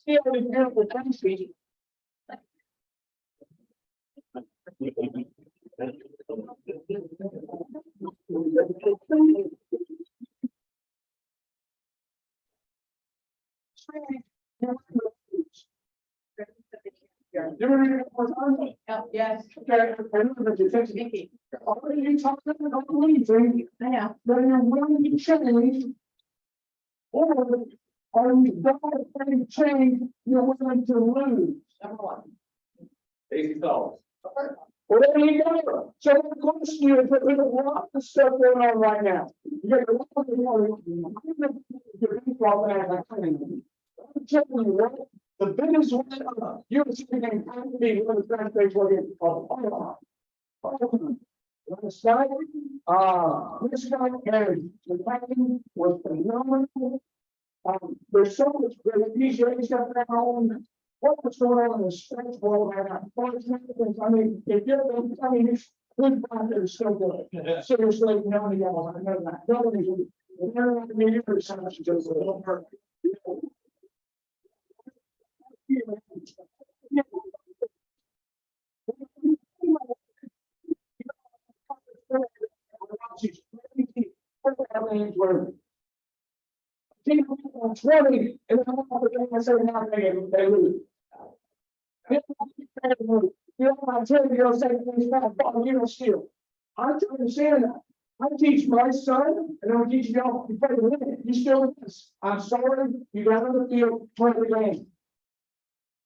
See all these beautiful countries. Yes. Already you talked about leaving, Yeah. then you're willing to change. Or are you going to change, you're willing to lose? Number one. Easy calls. Well, there you go. So the question is, that there's a lot of stuff going on right now. You got a lot of I'm telling you what, the biggest one, you're speaking to me when the translates working all last night, this guy and the timing was phenomenal. There's so much great DJ stuff going on. What was going on in the sports world right now? I mean, if you're, I mean, it's good out there, so good. Seriously, no one else, I know that. Nobody's, never had me for so much just a little perfect. Team on 20, and then I said, now they lose. You know, I tell you, you'll say, you don't steal. I understand that. I teach my son, and I'm teaching y'all, you play the win. You still miss. I'm sorry, you got on the field, play the game.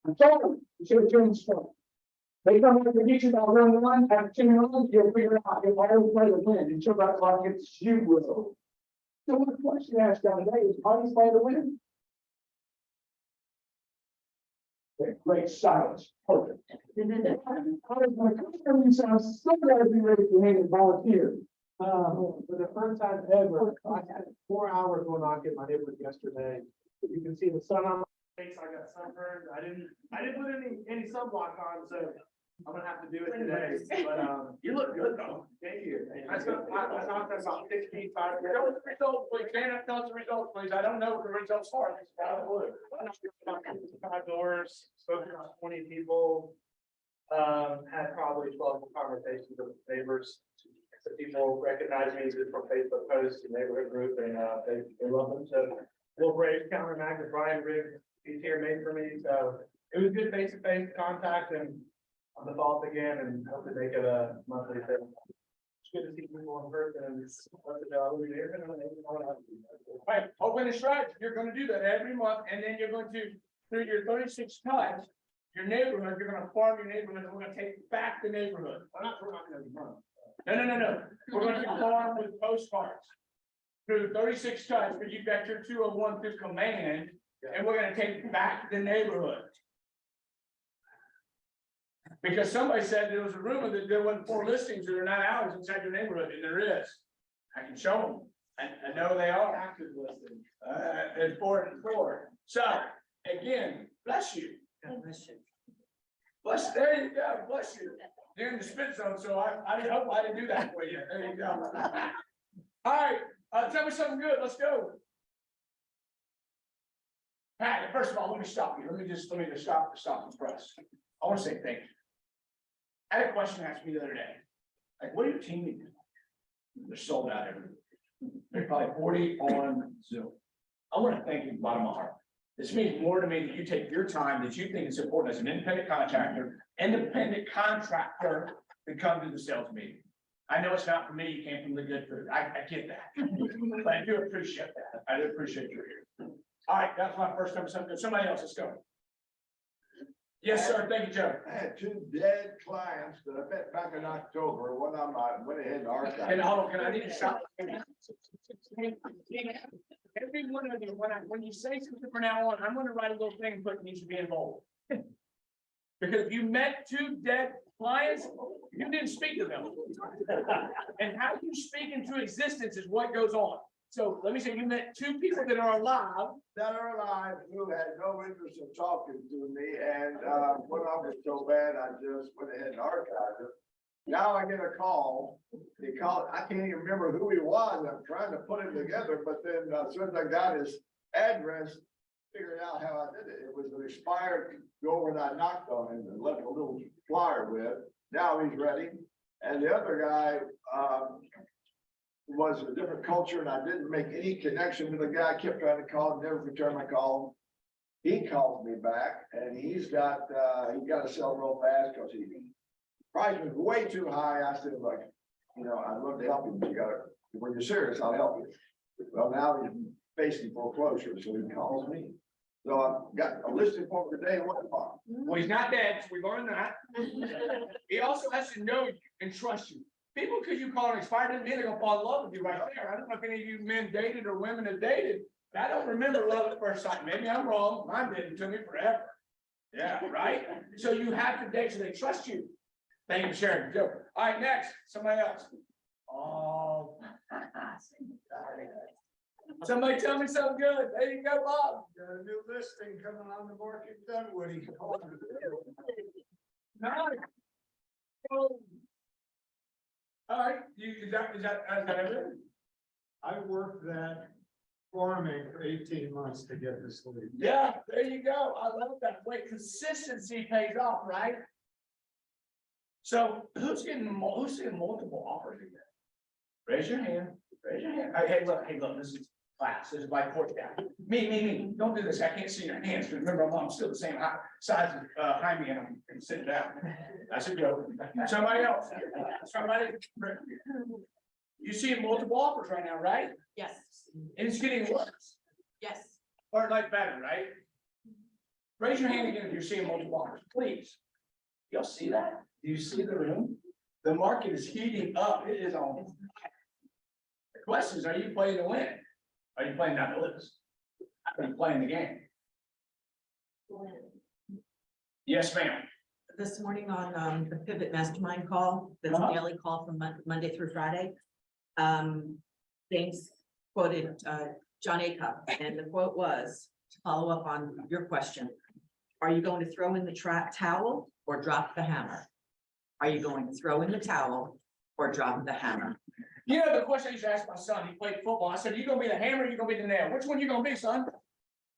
I'm sorry, you should have joined sport. They don't have to teach you about run one, have 10 runs, you'll figure out if I don't play the win until that clock gets you will. So the question asked down today is, how do you play the win? Great silence. Perfect. I'm so glad to be ready to hand it volunteer. For the first time ever, I had 4 hours when I get my neighbor yesterday. You can see the sun on my face. I got sunburned. I didn't put any sunblock on, so I'm gonna have to do it today. But You look good though. thank you. I knocked about 6 feet, 5 feet. Tell us the results, please. Janet, tell us the results, please. I don't know what the results are. It's out of the blue. I knocked about 55 doors, spoke to about 20 people. Had probably 12 conversations with neighbors. So people recognize me just from Facebook posts and neighborhood group, and they love them. So Will Brave, Counter Magnet, Brian Riggs, he's here made for me. So it was good face-to-face contact, and on the thoughts again, and hopefully make it a monthly thing. It's good to see people in person and Right, open the stretch, you're gonna do that every month, and then you're going to, through your 36 touch, your neighborhood, you're gonna farm your neighborhood, and we're gonna take back the neighborhood. I'm not talking every month. No. We're gonna farm with postcards. Through 36 touch, but you've got your 201 through command, and we're gonna take back the neighborhood. Because somebody said there was a rumor that there wasn't 4 listings that are not ours inside your neighborhood, and there is. I can show them. I know they are. Active listing. It's 4 and 4. So, again, bless you. Bless, there you go, bless you. You're in the spit zone, so I hope I didn't do that for you. There you go. All right, tell me something good, let's go. Pat, first of all, let me stop you. Let me just stop the press. I want to say thank you. I had a question asked me the other day. Like, what are your team doing? They're sold out everywhere. They're probably 40 on Zoom. I want to thank you from the bottom of my heart. This means more to me that you take your time that you think is important as an independent contractor to come to the sales meeting. I know it's not for me, you came from the good food. I get that. But I do appreciate that. I do appreciate you here. All right, that's my first time. Somebody else, let's go. Yes, sir. Thank you, Joe. I had 2 dead clients that I met back in October. One of them I went ahead and archived. And hold on, can I need to stop? Every one of you, when you say something from now on, I'm gonna write a little thing, but needs to be involved. Because if you met 2 dead clients, you didn't speak to them. And how you speak into existence is what goes on. So let me say, you met two people that are alive. That are alive who had no interest in talking to me, and, when I was so bad, I just went ahead and archived it. Now I get a call, he called, I can't even remember who he was, I'm trying to put him together, but then, as soon as I got his address, figured out how I did it, it was an expired door that I knocked on him and left a little flyer with, now he's ready. And the other guy, was a different culture, and I didn't make any connection with the guy. I kept trying to call, never returned my call. He called me back, and he got to sell real fast because price was way too high. I said, look, I'd love to help you, but when you're serious, I'll help you. Well, now he's facing foreclosure, so he calls me. So I've got a listing for him today. What about? Well, he's not dead, so we learned that. He also has to know you and trust you. People, because you call an expired, doesn't mean they're gonna fall in love with you right there. I don't know if any of you men dated or women have dated, but I don't remember love at first sight. Maybe I'm wrong. Mine did. It took me forever. Yeah, right? So you have to date so they trust you. Thank you for sharing. Joe. All right, next, somebody else. Oh. Somebody tell me something good. There you go, Bob. Got a new listing coming on the market, Dunwoody. Nice. All right, is that everything? I worked that farming for 18 months to get this lead. Yeah, there you go. I love that. Wait, consistency pays off, right? So who's getting multiple offers again? Raise your hand. Raise your hand. Hey, look, this is class. This is like court down. Me. Don't do this. I can't see your hands. Remember, I'm still the same size as Jaime, and I'm sitting down. That's a joke. Somebody else. Somebody. You see multiple offers right now, right? Yes, And it's getting worse. yes. Or like better, right? Raise your hand again if you're seeing multiple offers, please. Y'all see that? Do you see the room? The market is heating up. It is on. The question is, are you playing to win? Are you playing not to lose? Are you playing the game? Yes, ma'am. This morning on the Pivot Mastermind call, that's a daily call from Monday through Friday. James quoted John Acuff, and the quote was, to follow up on your question, are you going to throw in the towel or drop the hammer? Are you going to throw in the towel or drop the hammer? You know, the question I used to ask my son, he played football. I said, you gonna be the hammer, or you gonna be the nail? Which one you gonna be, son?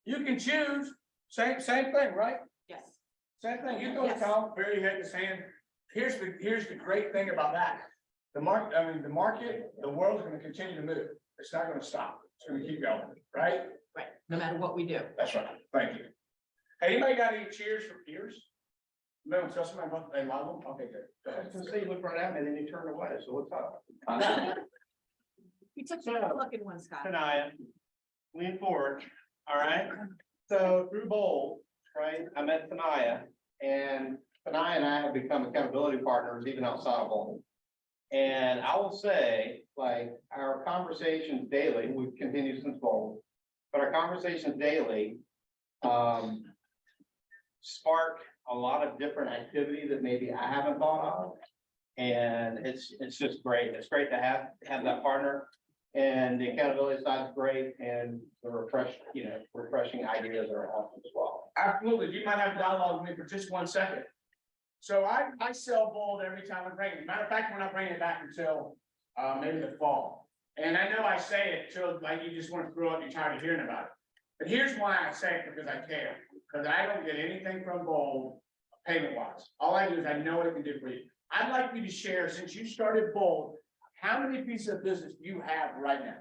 You can choose. Same thing, right? Yes. Same thing. You go to Yes. town, bury your head in the sand. Here's the great thing about that. The market, the world's gonna continue to move. It's not gonna stop. It's gonna keep going, right? Right, no matter what we do. That's right. Thank you. Hey, anybody got any cheers for peers? No, tell somebody about, they love them? Okay, good. Go I ahead. was gonna say, you looked right at me, then you turned away, so what's up? You took a look in one, Scott. Tanaya, lean forward, all right? So through Bowl, right, I met Tanaya, and Tanaya and I have become accountability partners even outside of Bowl. And I will say, like, our conversations daily, we've continued since Bowl, but our conversations daily spark a lot of different activity that maybe I haven't thought of. And it's just great. It's great to have that partner. And the accountability side is great, and the refreshing ideas are awesome as well. Absolutely. You might have a dialogue with me for just 1 second. So I sell Bold every time I bring it. Matter of fact, we're not bringing it back until maybe the fall. And I know I say it till like you just want to throw up, you're tired of hearing about it. But here's why I say it, because I care. Because I don't get anything from Bold payment wise. All I do is I know what it can do for you. I'd like you to share, since you started Bold, how many pieces of business do you have right now?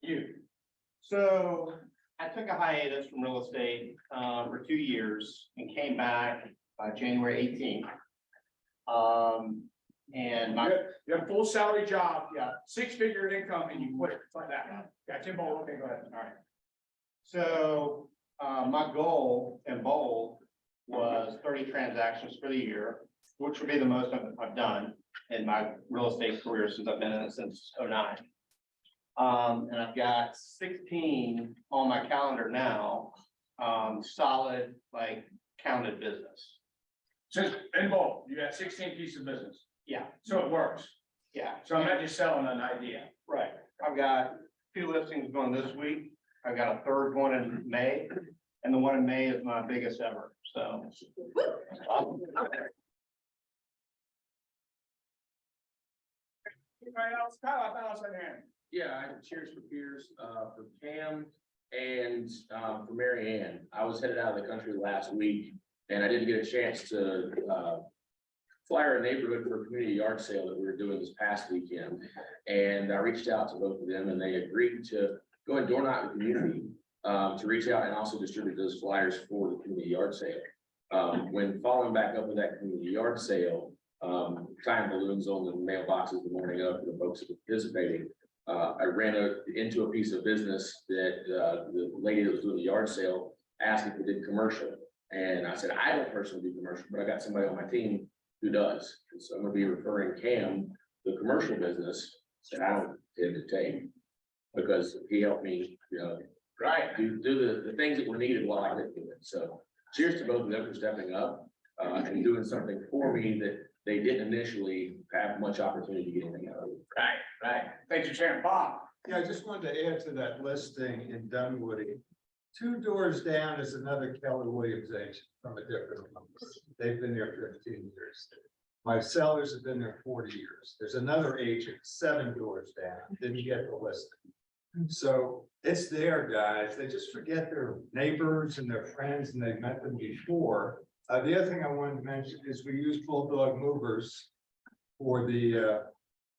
You. So I took a hiatus from real estate for 2 years and came back January 18th. And You have a full salary job, yeah, 6-figure income, and you quit it. It's like that. Got Tim Bold. Okay, go ahead. All right. so my goal in Bold was 30 transactions for the year, which would be the most I've done in my real estate career since I've been in it since '09. And I've got 16 on my calendar now, solid, like counted business. Since in Bold, you got 16 pieces of business. Yeah, So it works. yeah, So I'm not just selling an idea. right. I've got 2 listings going this week. I've got a third one in May, and the one in May is my biggest ever, so. Anybody else? Kyle, I thought I said hand. Yeah, I cheers for peers, for Cam and, for Mary Ann. I was headed out of the country last week and I didn't get a chance to, fly our neighborhood for a community yard sale that we were doing this past weekend. And I reached out to both of them and they agreed to go and door knock the community, to reach out and also distribute those flyers for the community yard sale. When following back up with that community yard sale, tying balloons on the mailboxes the morning of for the folks that were participating. I ran into a piece of business that, the lady that was doing the yard sale asked if we did commercial. And I said, I don't personally do commercial, but I got somebody on my team who does. And so I'm gonna be referring Cam, the commercial business that I don't tend to take. Because he helped me, Right. do the things that were needed while I didn't do it. So cheers to both of them for stepping up, and doing something for me that they didn't initially have much opportunity to get anything out of. Right. Thank you, Chairman Bob. Yeah, I just wanted to add to that listing in Dunwoody. 2 doors down is another Keller Williams agent from a different one. They've been there 15 years. My sellers have been there 40 years. There's another agent 7 doors down, didn't get the listing. So it's there, guys. They just forget their neighbors and their friends and they've met them before. The other thing I wanted to mention is we use Bulldog movers for the,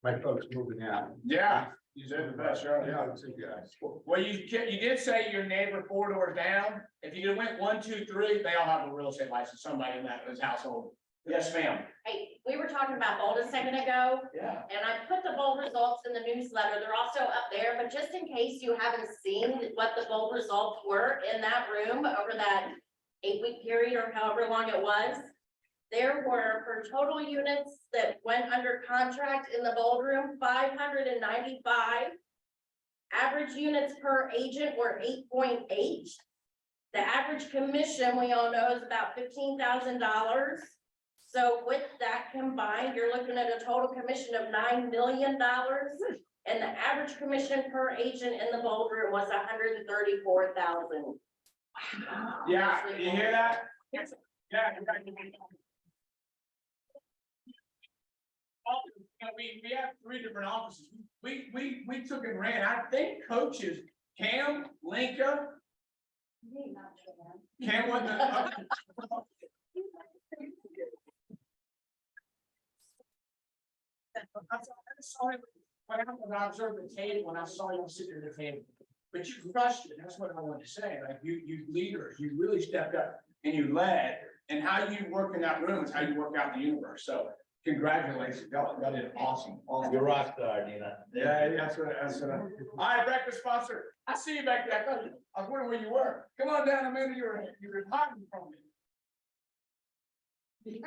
my folks moving out. Yeah, you did the best, sure. Yeah, 2 guys. Well, you did say your neighbor 4 doors down. If you went 1, 2, 3, they all have a real estate license, somebody in his household. Yes, ma'am. Hey, we were talking about bold a second ago, Yeah. and I put the bold results in the newsletter. They're also up there, but just in case you haven't seen what the bold results were in that room over that 8-week period or however long it was. There were, for total units that went under contract in the bold room, 595. Average units per agent were 8.8. The average commission, we all know, is about $15,000. So with that combined, you're looking at a total commission of $9 million. And the average commission per agent in the bold room was $134,000. Yeah, you hear that? Yes. Yeah. We have 3 different offices. We took and ran, I think coaches, Cam, Linka. Cam went the. I saw him, when I observed the table, when I saw you sitting at the table. But you crushed it, that's what I wanted to say, like you leaders, you really stepped up and you led. And how you work in that room is how you work out in the universe, so congratulations, y'all did awesome. You're a rock star, Nina. Yeah, that's what. All right, breakfast sponsor, I see you back there, I was wondering where you were, come on down, Amanda, you're hiding from me.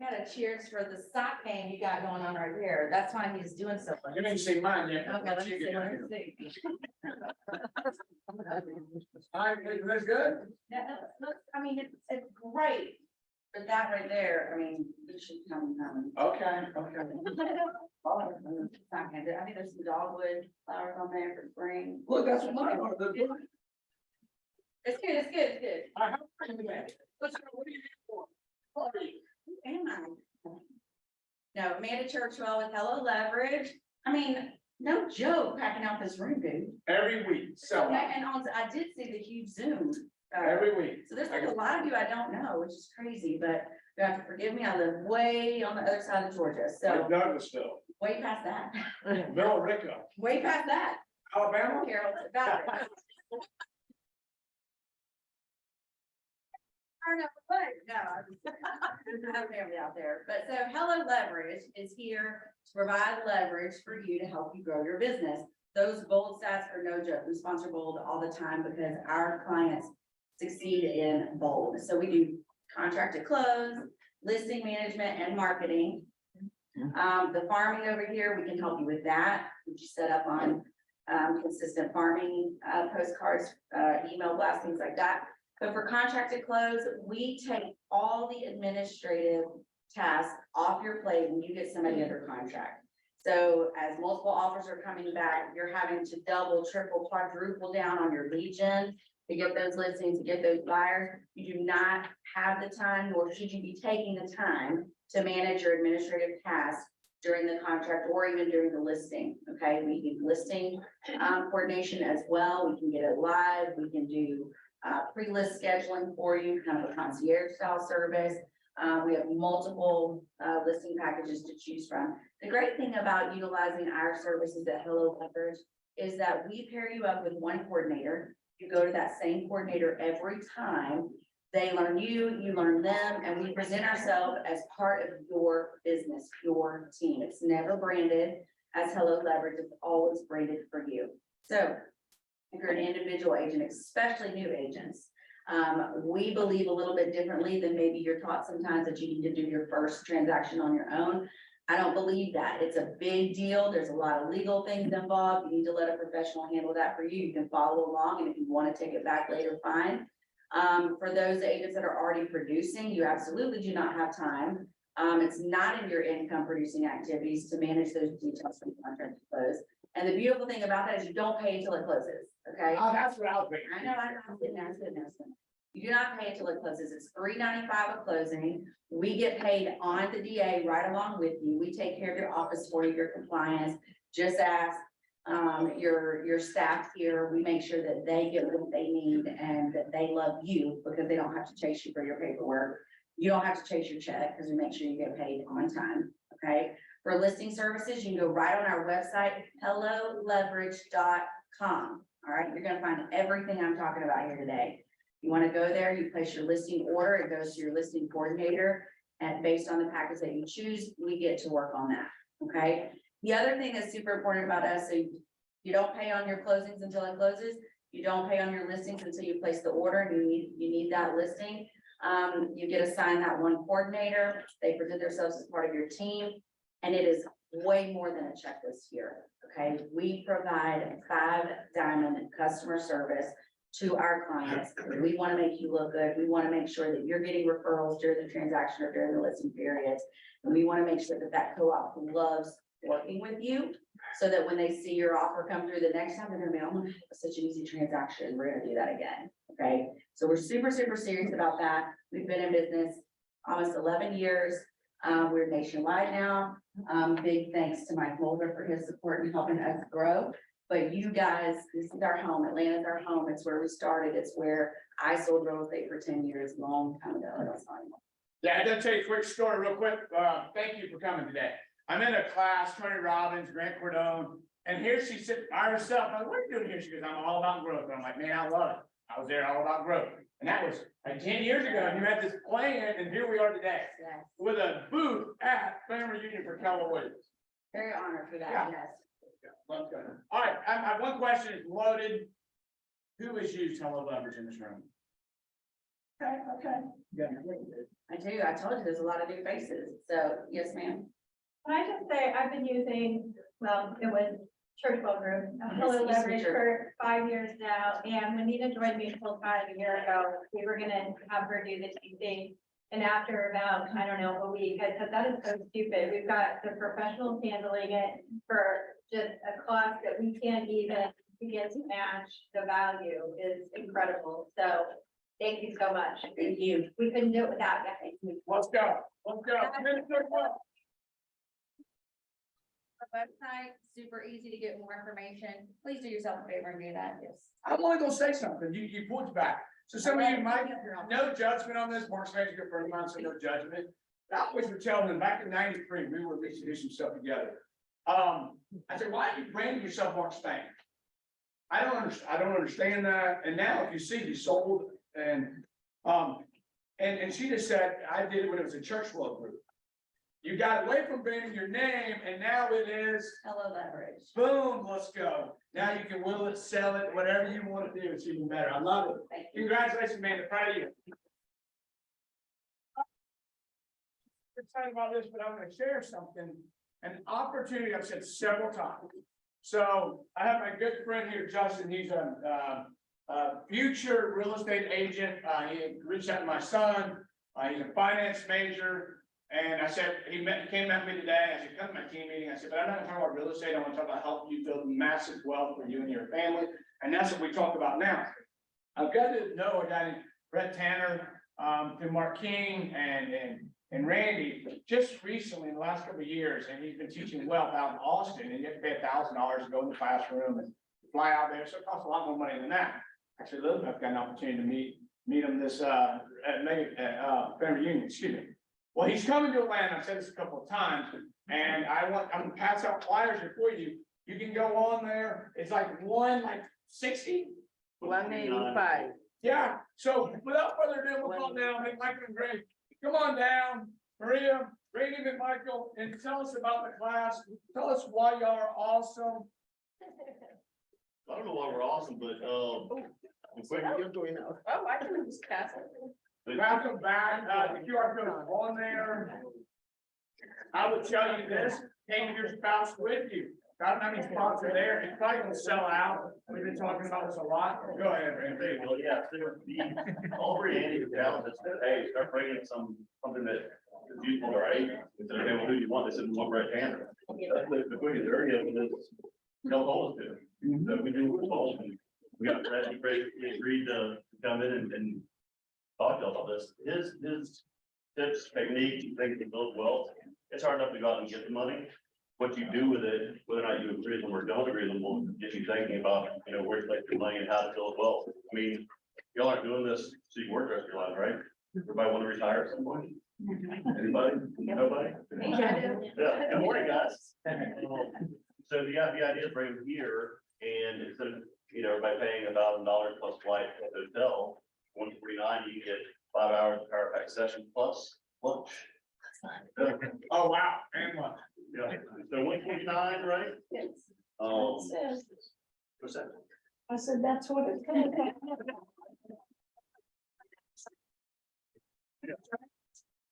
Had a cheers for the sock game you got going on right here. That's why he's doing so well. You didn't see mine yet. Okay, let me see, let me see. All right, that's good. Yeah, I mean, it's great, but that right there, I mean, you should come. Okay. All right. Sock game. I think there's some dogwood flowers on there for spring. Look, that's what mine are. It's good, it's good, it's good. I have a friend in that. Let's go, what are you here for? What are you? Am I? No, Amanda Churchwell with Hello Leverage. I mean, no joke, packing out this room, dude. Every week, so And also, I did see the huge Zoom. every week. So there's like a lot of you I don't know, which is crazy, but you have to forgive me. I live way on the other side of Georgia, so Douglasville, way past that, Middle Rico, way past that. Alabama. Carol, about it. I don't know, but no, I have family out there. But so Hello Leverage is here to provide leverage for you to help you grow your business. Those bold stats are no joke. We sponsor bold all the time because our clients succeed in bold. So we do contract to close, listing management and marketing. The farming over here, we can help you with that. We just set up on consistent farming postcards, email blasts, things like that. But for contract to close, we take all the administrative tasks off your plate when you get somebody under contract. So as multiple offers are coming back, you're having to double, triple, quadruple down on your lead gen to get those listings, to get those buyers. You do not have the time, nor should you be taking the time to manage your administrative tasks during the contract or even during the listing, okay? We do listing coordination as well. We can get it live. We can do pre-list scheduling for you, kind of a concierge style service. We have multiple listing packages to choose from. The great thing about utilizing our services at Hello Leverage is that we pair you up with one coordinator. You go to that same coordinator every time. They learn you, you learn them, and we present ourselves as part of your business, your team. It's never branded as Hello Leverage, it's always branded for you. So if you're an individual agent, especially new agents, we believe a little bit differently than maybe you're taught sometimes that you need to do your first transaction on your own. I don't believe that. It's a big deal. There's a lot of legal things involved. You need to let a professional handle that for you. You can follow along, and if you want to take it back later, fine. For those agents that are already producing, you absolutely do not have time. It's not in your income producing activities to manage those details from contract to close. And the beautiful thing about that is you don't pay until it closes, okay? Oh, that's what I was thinking. I know, I'm sitting there, I'm sitting there. You do not pay until it closes. It's $3.95 a closing. We get paid on the DA right along with you. We take care of your office for you, your compliance. Just ask your staff here. We make sure that they get what they need and that they love you because they don't have to chase you for your paperwork. You don't have to chase your check because we make sure you get paid on time, okay? For listing services, you can go right on our website, helloleverage.com. All right, you're gonna find everything I'm talking about here today. You want to go there, you place your listing order, it goes to your listing coordinator, and based on the package that you choose, we get to work on that, okay? The other thing that's super important about us, so you don't pay on your closings until it closes, you don't pay on your listings until you place the order, and you need that listing. You get assigned that one coordinator, they present themselves as part of your team, and it is way more than a checklist here, okay? We provide 5-diamond customer service to our clients. We want to make you look good. We want to make sure that you're getting referrals during the transaction or during the listing periods. And we want to make sure that that co-op loves working with you so that when they see your offer come through the next time, they're going to be, oh, my God, it was such an easy transaction. We're going to do that again. Okay. So we're super, super serious about that. We've been in business almost 11 years. We're nationwide now. Big thanks to Mike Mulder for his support in helping us grow. But you guys, this is our home. Atlanta's our home. It's where we started. It's where I sold real estate for 10 years, long time ago. That's not anymore. Yeah, I'm gonna tell you a quick story real quick. Thank you for coming today. I'm in a class, Tony Robbins, Grant Cardone, and here she's sitting by herself. I'm like, what are you doing here? She goes, I'm all about growth. And I'm like, man, I love it. I was there all about growth. And that was like 10 years ago. And you had this plan, and here we are today Yes. with a booth at Family Reunion for Keller Williams. Very honored for that. Yeah. Yes. Let's go. All right, I have one question is loaded. Who has used Hello Leverage in this room? Okay. I do. I told you there's a lot of new faces. So yes, ma'am. Can I just say, I've been using, well, it was Churchwell Group, Hello Yes, Leverage sure. for 5 years now, and when Nina joined me full time a year ago, we were gonna have her do the TC. And after about, I don't know, a week, I said, that is so stupid. We've got the professionals handling it for just a cost that we can't even begin to match. The value is incredible. So thank you so much. Thank you. We couldn't do it without you. Let's go. Let's go. Our website, super easy to get more information. Please do yourself a favor and do that. Yes. I'm only gonna say something. You pulled back. So some of you might, no judgment on this. Mark's made you for a month, so no judgment. I always would tell them back in '93, we were to do some stuff together. I said, why are you branding yourself Mark Spain? I don't understand that. And now if you see, you sold and she just said, I did it when it was a Churchwell Group. You got away from branding your name and now it is Hello Leverage. boom, let's go. Now you can whittle it, sell it, whatever you want to do. It's even better. I love it. Thank you. Congratulations, man. Proud of you. I'm excited about this, but I'm going to share something, an opportunity I've said several times. So I have my good friend here, Justin. He's a future real estate agent. He reached out to my son. He's a finance major. And I said, he came at me today, I said, come to my team meeting, I said, but I'm not gonna talk about real estate, I want to talk about helping you build massive wealth for you and your family, and that's what we talk about now. I've got to know a guy named Brett Tanner, to Mark King and Randy, just recently in the last couple of years, and he's been teaching wealth out in Austin, and you have to pay $1,000 to go in the classroom and fly out there, so it costs a lot more money than that. Actually, I've got an opportunity to meet him this, family reunion, excuse me. Well, he's coming to Atlanta, I've said this a couple of times, and I'm gonna pass out flyers here for you. You can go on there, it's like 160. 185. Yeah, so without further ado, we'll call down, hey, Michael and Greg, come on down, Maria, Brady and Michael, and tell us about the class, tell us why y'all are awesome. I don't know why we're awesome, but, You're doing now. Oh, I can just pass it. Welcome back, the QR code is on there. I would tell you this, take your spouse with you. I don't have any sponsor there, it's probably gonna sell out, we've been talking about this a lot, go ahead, Randy. well, yeah, so all we're Andy to challenge is that, hey, start bringing something that is useful to our agents. Instead of, hey, well, who do you want? They said, we want Brett Tanner. That's the quick and dirty of it is, don't hold us to it. So we do what we're told. We got Brett, he agreed to come in and talk to us about this. His tips, techniques, things to build wealth. It's hard enough to go out and get the money. What you do with it, whether or not you agree with them or don't agree with them, will get you thinking about, where to place your money and how to build wealth. I mean, y'all aren't doing this so you can work the rest of your life, right? Everybody want to retire at some point? Anybody? Nobody? Yeah, good morning, guys. So the idea is bring them here and instead of, everybody paying $1,000 plus flight at the hotel, 149, you get 5 hours of chiropractic session plus lunch. Oh, wow, and what? Yeah, so 149, right? Yes. What's that? I said, that's what it's gonna be.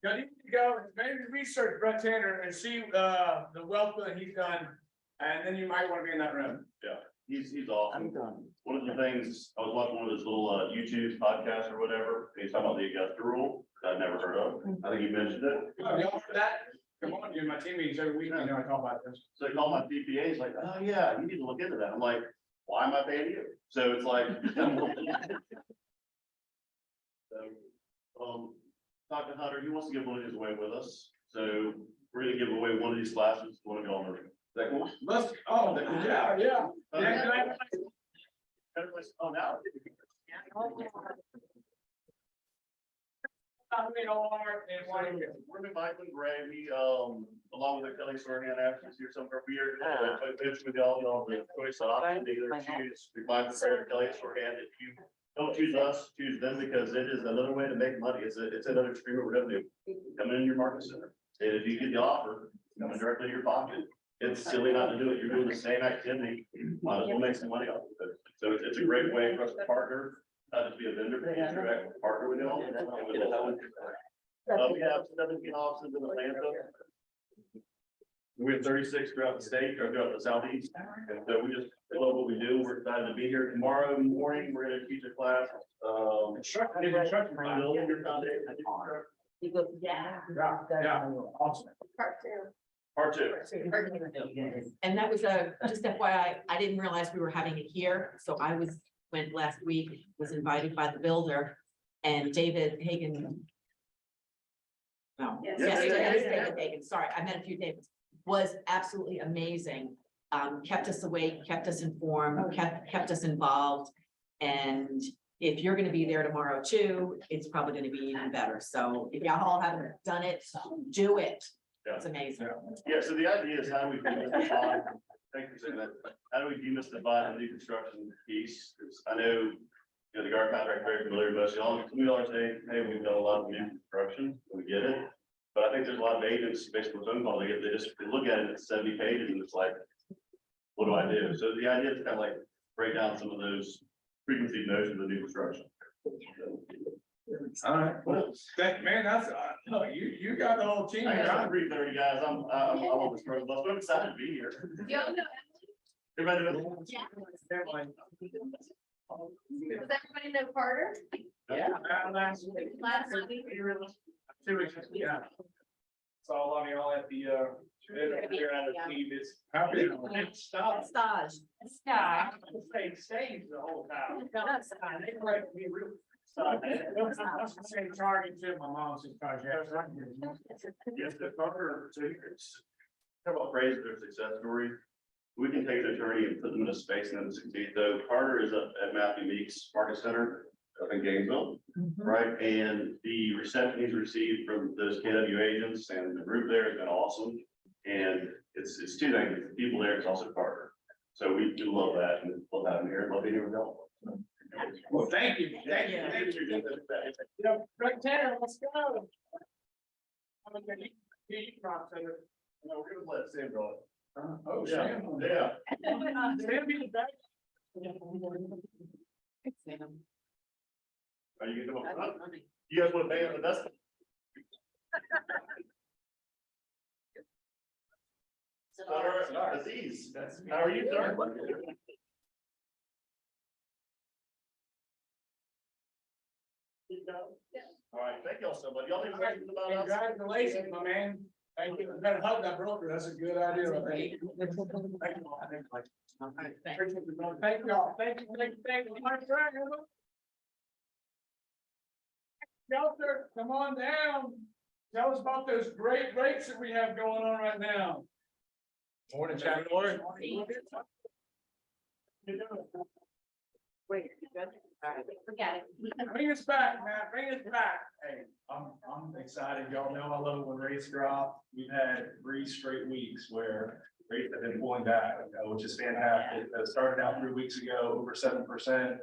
You need to go, maybe research Brett Tanner and see, the wealth that he's done, and then you might want to be in that room. Yeah, he's awesome. I'm done. One of the things, I was watching one of those little YouTube podcasts or whatever, and he's talking about the Augusta rule, that I'd never heard of. I think you mentioned it. Oh, y'all heard that? Come on, dude, my team meetings every week, I talk about this. So they call my CPA, he's like, oh yeah, you need to look into that. I'm like, why am I paying you? So it's like. So, Dr. Hunter, he wants to give one of his away with us. So we're gonna give away one of these classes, one of y'all. Is that cool? Let's, yeah. Everybody's, oh, now. We're with Michael and Gray, we, along with Kelly Sorhan, after this year somewhere weird. It's with y'all, the choice option, either choose, we find the prayer Kelly Sorhan, if you don't choose us, choose them, because it is another way to make money, it's another stream of revenue coming in your market center. And if you get the offer, coming directly to your pocket, it's silly not to do it, you're doing the same activity, might as well make some money off of it. So it's a great way for us to partner, not just be a vendor, but a direct partner with y'all. And with the we have 17 offices in Atlanta. We have 36 throughout the state, or throughout the southeast. And so we just love what we do. We're excited to be here tomorrow morning. We're gonna teach a class. Construction. Building your foundation. Yeah, awesome. Part two. And that was just FYI, I didn't realize we were having it here, so went last week, was invited by the builder, and David Hagan. No, Yes. yes, David Hagan, sorry, I met a few Davids, was absolutely amazing. Kept us awake, kept us informed, kept us involved, and if you're gonna be there tomorrow too, it's probably gonna be even better, so if y'all all haven't done it, do it. It's amazing. Yeah, so the idea is how do we demystify, thank you for saying that, how do we demystify the new construction piece? 'Cause I know, the guard contractor very familiar with most y'all, we always say, hey, we've done a lot of new construction, we get it. But I think there's a lot of agents, based on the phone call, they look at it, it's 70 pages, and it's like, what do I do? So the idea is kind of like break down some of those preconceived notions of new construction. All right, well, man, that's, no, you got the whole team. I got some 3:30 guys, I'm on this program, but I'm excited to be here. Y'all know, Everybody know? yeah. Does everybody know Carter? Yeah. Last week. Last week. 2 weeks, yeah. saw a lot of y'all at the, here at the team, it's. Stop. Stage. Stop. Stay the whole time. That's They break me real. Same target to my mom's project. Yes, the Carter, so here's, talk about praise their success story. We can take an attorney and put them in a space and then succeed. So Carter is up at Matthew Meeks Market Center up in Gainesville, right? And the reception he's received from those KW agents and the group there has been awesome. And it's two things, it's the people there, it's also Carter. So we do love that and love having him here, love being here with y'all. Well, thank you. Thank you. Greg Tanner, let's go. No, we're gonna let Sam go. Oh, Yeah, Sam. yeah. Sam be the best. Are you gonna come up front? You guys want to pay on the desk? Aziz, how are you, sir? All right, thank y'all so much. Y'all need questions about us? Congratulations, my man. Thank you. Better hug that broker. That's a good idea. I think. Thank you. Thank y'all. Thank you. Shelter, come on down. Tell us about those great rates that we have going on right now. Morning, Chad. Morning. Wait, you good? All right. Forget it. Bring us back, Matt. Bring us back. Hey, I'm excited. Y'all know I love it when rates drop. We've had 3 straight weeks where rates have been pulling back, which is fantastic. It started out 3 weeks ago, over 7%.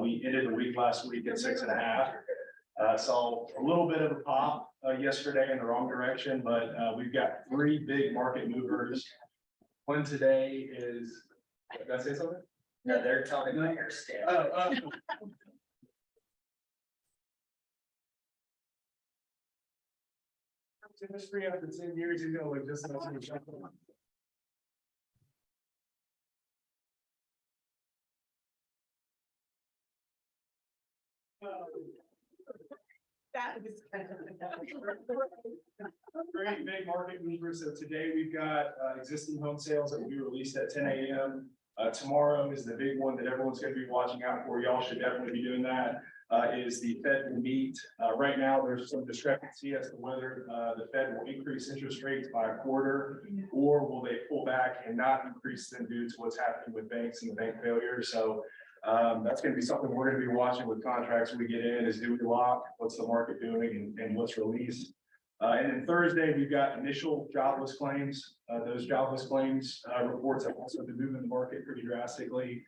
We ended the week last week at 6.5%. Saw a little bit of a pop yesterday in the wrong direction, but we've got 3 big market movers. One today is, did I say something? No, they're telling me my hair stand. History after 10 years ago, it just. That was kind of. Great big market mover. So today we've got existing home sales that will be released at 10 a.m. Tomorrow is the big one that everyone's going to be watching out for. Y'all should definitely be doing that. Is the Fed will meet. Right now, there's some discrepancy as to whether the Fed will increase interest rates by a quarter, or will they pull back and not increase them due to what's happening with banks and the bank failure. So that's going to be something we're going to be watching with contracts we get in, is do we lock, what's the market doing, and what's released. And then Thursday, we've got initial jobless claims. Those jobless claims reports have also been moving the market pretty drastically.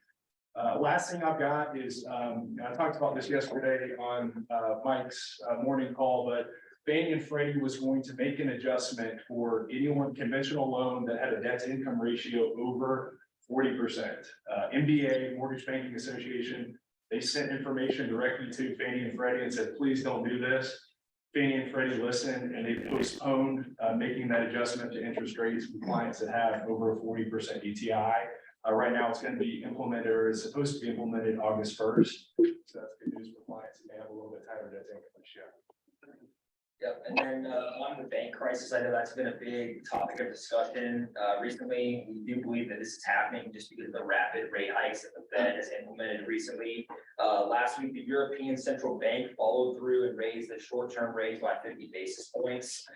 Last thing I've got is, and I talked about this yesterday on Mike's morning call, but Fannie and Freddie was going to make an adjustment for anyone conventional loan that had a debt to income ratio over 40%. MBA, Mortgage Banking Association, they sent information directly to Fannie and Freddie and said, please don't do this. Fannie and Freddie listened, and they postponed making that adjustment to interest rates for clients that have over a 40% DTI. Right now, it's going to be implemented, or is supposed to be implemented August 1st. So that's good news for clients that may have a little bit tighter debt to income ratio. Yep, and then on the bank crisis, I know that's been a big topic of discussion recently. We do believe that this is happening just because of the rapid rate hikes that the Fed has implemented recently. Last week, the European Central Bank followed through and raised the short-term rates by 50 basis points,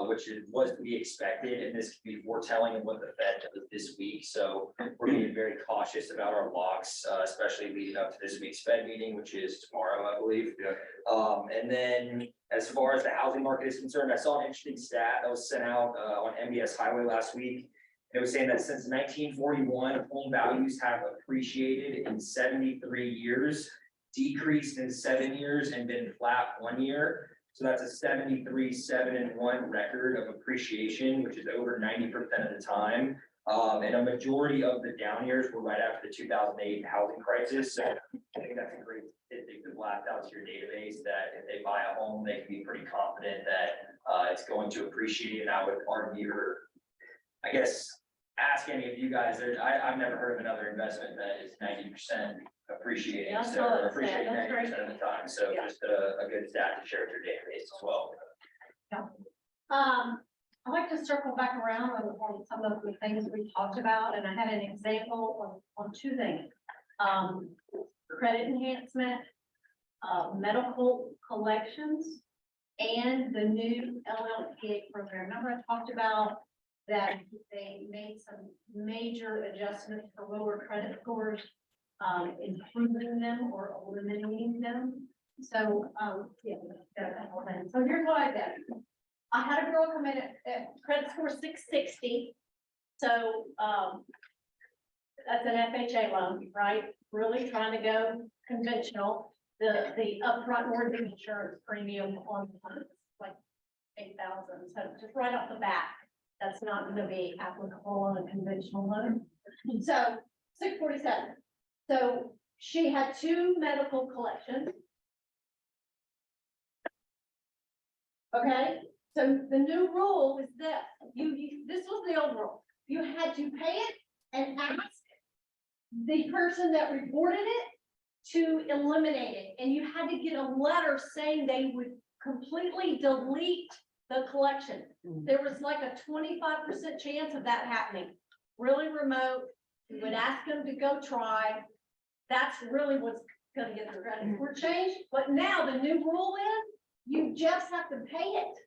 which was to be expected, and this could be foretelling of what the Fed does this week. So we're being very cautious about our locks, especially leading up to this week's Fed meeting, which is tomorrow, I believe. And then as far as the housing market is concerned, I saw an interesting stat that was sent out on MBS Highway last week. It was saying that since 1941, home values have appreciated in 73 years, decreased in 7 years, and been flat 1 year. So that's a 73, 7, and 1 record of appreciation, which is over 90% of the time. And a majority of the down years were right after the 2008 housing crisis. So I think that's a great statistic to blast out to your database, that if they buy a home, they can be pretty confident that it's going to appreciate. And I would argue, or I guess, ask any of you guys, I've never heard of another investment that is 90% appreciating, Yeah, so that's appreciating great. 90% of the time. So Yeah. just a good stat to share with your database as well. I'd like to circle back around on some of the things we talked about, and I had an example on two things. Credit enhancement, medical collections, and the new LLPA program. Remember I talked about that they made some major adjustments for lower credit scores, improving them or eliminating them. So, yeah, so here's what I did. I had a girl come in at credit score 660. So, that's an FHA loan, right? Really trying to go conventional. The upfront mortgage insurance premium on like 8,000. So just right off the bat, that's not going to be applicable on a conventional loan. So 647. So she had 2 medical collections. Okay, so the new rule is this, this was the old rule. You had to pay it and ask the person that reported it to eliminate it. And you had to get a letter saying they would completely delete the collection. There was like a 25% chance of that happening. Really remote. You would ask them to go try. That's really what's gonna get the credit score changed. But now the new rule is, you just have to pay it.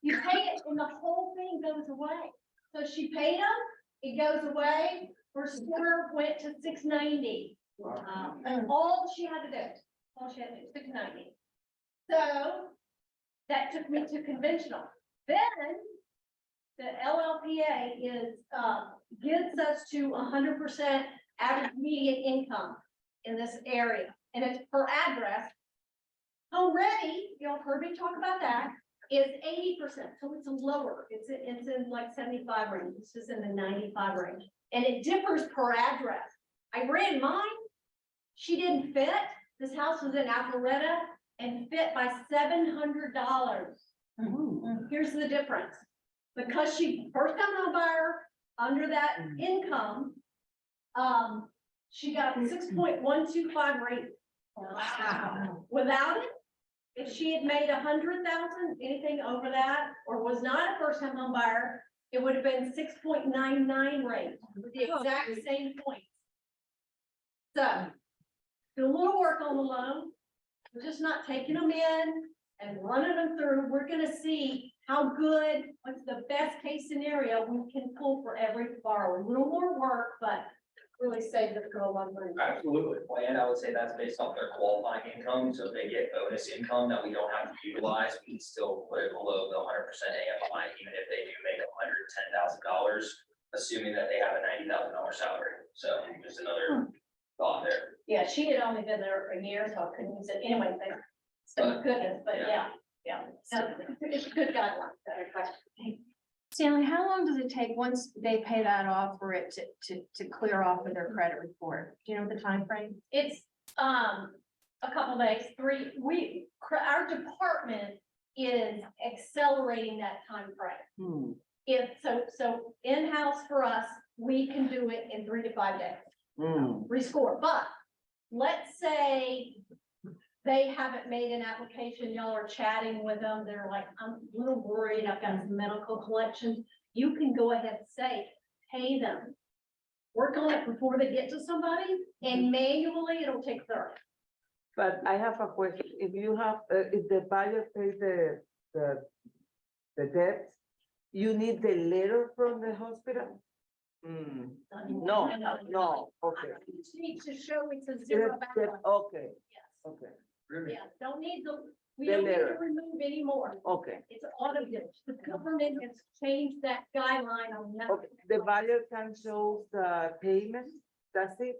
You pay it and the whole thing goes away. So she paid them, it goes away, her score went to 690. And all she had to do, all she had to do, 690. So that took me to conventional. Then the LLPA is, gets us to 100% average median income in this area. And it's per address. Home ready, you'll heard me talk about that, is 80%, so it's lower. It's in like 75 range. This is in the 95 range. And it differs per address. I ran mine. She didn't fit. This house was in Alpharetta and fit by $700. Here's the difference. Because she first time home buyer under that income, she got 6.125 rate. Wow. Without it, if she had made 100,000, anything over that, or was not a first time home buyer, it would have been 6.99 rate with the exact same points. So, do a little work on the loan. We're just not taking them in and running them through. We're gonna see how good, what's the best case scenario we can pull for every borrower. A little more work, but really save the girl one money. Absolutely, and I would say that's based off their qualifying income, so if they get bonus income that we don't have to utilize, we can still put it below the 100% AFI, even if they do make $110,000, assuming that they have a $90,000 salary. So just another thought there. Yeah, she had only been there a year, so I couldn't use it anyway, so goodness, but yeah. So it's a good guideline. Stanley, how long does it take once they pay that off for it to clear off of their credit report? Do you know the time frame? It's a couple days, 3 weeks. Our department is accelerating that time frame. If so in-house for us, we can do it in 3 to 5 days. Rescore, but let's say they haven't made an application, y'all are chatting with them, they're like, I'm a little worried, I've got some medical collections. You can go ahead and say, pay them. Work on it before they get to somebody, and manually it'll take 30. But I have a question. If you have, if the buyer pays the debt, you need the letter from the hospital? No, okay. You just need to show it's a zero balance. Okay, Yes, okay, yeah, don't need we The don't need to letter. remove any more. okay. It's automated. The government has changed that guideline on that. Okay, the buyer can show the payment, that's it?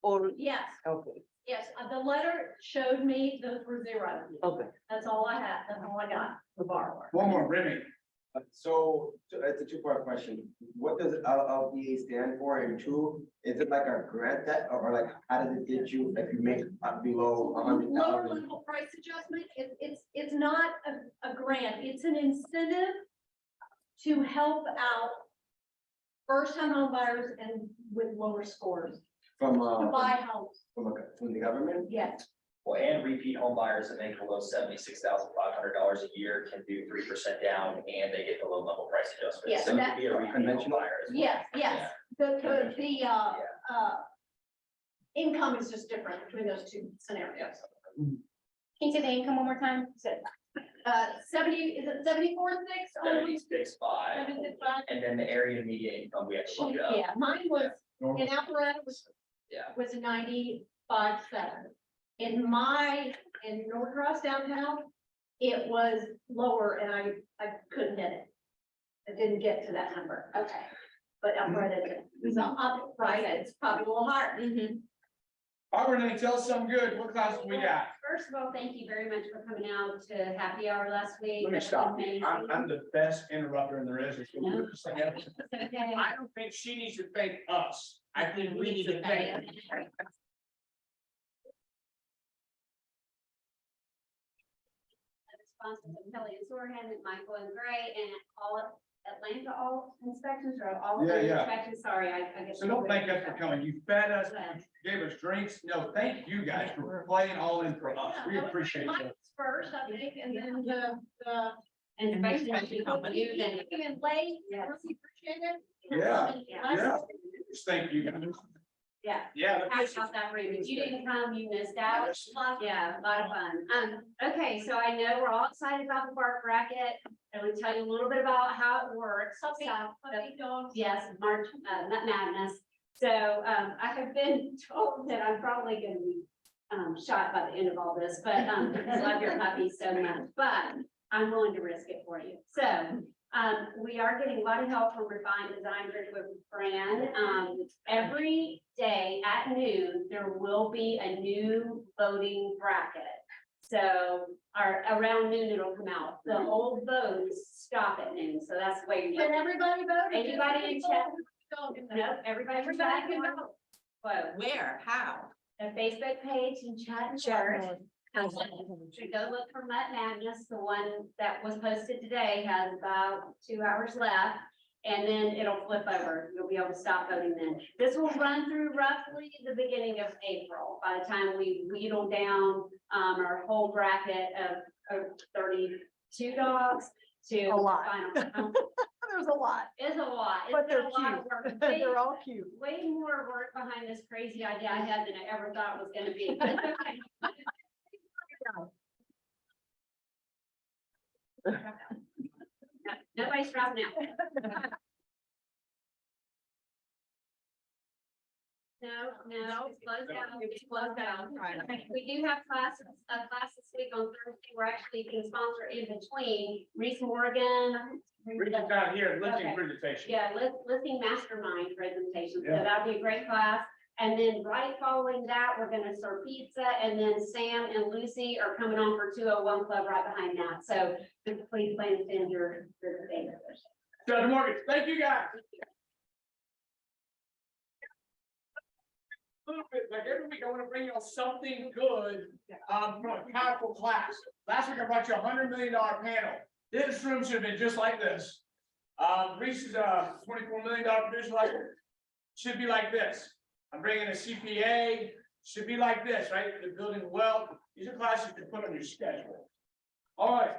Or, Yes, okay, yes, the letter showed me those were zero. okay. That's all I had, that's all I got, the borrower. One more, Remy. So it's a two-part question. What does LLPA stand for? And two, is it like a grant that, or like, how does it get you if you make up below Lower 100,000? level price adjustment, it's not a grant, it's an incentive to help out first-time home buyers and with lower scores From, to buy homes. from the government? Yes, Well, and repeat home buyers that make below $76,500 a year can do 3% down and they get the low level price adjustment. Yes, So it that- could be a repeat home buyer as well. Yes, yes, income is just different between those two scenarios. Can you say the income one more time? 70, is it 74.6? 76.5, 76.5? and then the area median income, we have to look it up. Yeah, mine was, in Alpharetta Yeah. was a 95.7. In Norcross downtown, it was lower and I couldn't hit it. I didn't get to that number. Okay. But Alpharetta did. So up, right, it's probably a little hard. All right, Renee, tell us something good. What classes we got? First of all, thank you very much for coming out to happy hour last week. Let me That's stop you. amazing. I'm the best interrupter in the business. It's okay. I don't think she needs to thank us. I think we need to thank her. Responses of Kelly and Sorenham and Michael and Gray and all Atlanta, all inspections or all Yeah. inspections. Sorry, I guess. So don't thank us for coming. You fed us, you gave us drinks. No, thank you guys for playing all in for us. We appreciate it. Mike's first, I think, and then the. Inspection company, then. Even late, Yes. really appreciate it. Yeah, yeah. Just thank you guys. Yeah. Yeah. I thought that room, if you didn't come, you missed out. Yeah, a lot of fun. Okay, so I know we're all excited about the bark bracket. I will tell you a little bit about how it works. Yes, March, Nut Madness. So, I have been told that I'm probably gonna be, shot by the end of all this, but, because I love your puppies so much, but I'm willing to risk it for you. So, we are getting a lot of help from Refined Design with brand. Every day at noon, there will be a new voting bracket. So around noon, it'll come out. The old votes stop at noon, so that's the way. Can everybody vote? Anybody in chat? No, everybody in chat can can vote. Vote. Where, how? The Facebook page and chat and chart. Should go look for Mutt Madness. The one that was posted today has about 2 hours left. And then it'll flip over. You'll be able to stop voting then. This will run through roughly the beginning of April. By the time we wheedle down our whole bracket of 32 dogs to. A lot. Final. There's a lot, It's a lot. It's but been they're a lot of work. cute. They're all cute. Way more work behind this crazy idea I had than I ever thought was gonna be. Nobody's dropping out. No, slow down. We do have a class this week on Thursday. We're actually can sponsor in between Reese Morgan. Reach it down here, lifting Okay. presentation. Yeah, listing mastermind presentation. So Yeah. that'll be a great class. And then right following that, we're gonna serve pizza, and then Sam and Lucy are coming on for 201 Club right behind that. So please plan to send your thing. So the mortgage, thank you guys. A little bit, like every week, I want to bring you something good, from a powerful class. Last week I brought you $100 million panel. This room should have been just like this. Reese's, $24 million producer like, should be like this. I'm bringing a CPA, should be like this, right? They're building wealth. These are classes you can put on your schedule. All right,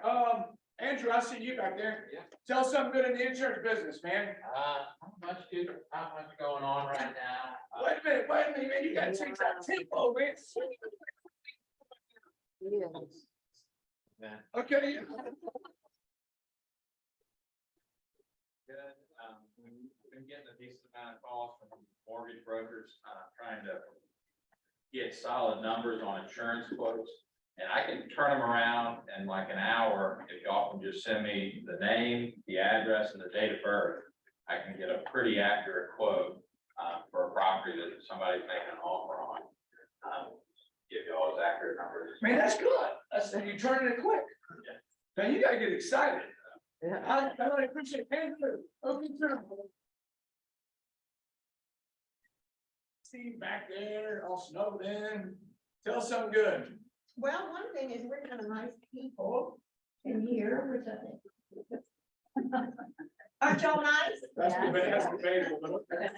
Andrew, I see you back there. Yeah. Tell us something good in the insurance business, man. Not much going on right now. Wait a minute, man, you gotta change that tempo, man. Yeah. Okay. Good. We've been getting a decent amount of calls from mortgage brokers, trying to get solid numbers on insurance quotes. And I can turn them around in like an hour if y'all can just send me the name, the address, and the date of birth. I can get a pretty accurate quote for a property that somebody's making an offer on. Give you all those accurate numbers. Man, that's good. That's, you turning it quick. Now you gotta get excited. Yeah. I really appreciate Andrew. Okay, sir. See you back there, all snowed in. Tell us something good. Well, one thing is we're kind of nice people in here, which I think. Aren't y'all nice? That's debatable, but okay.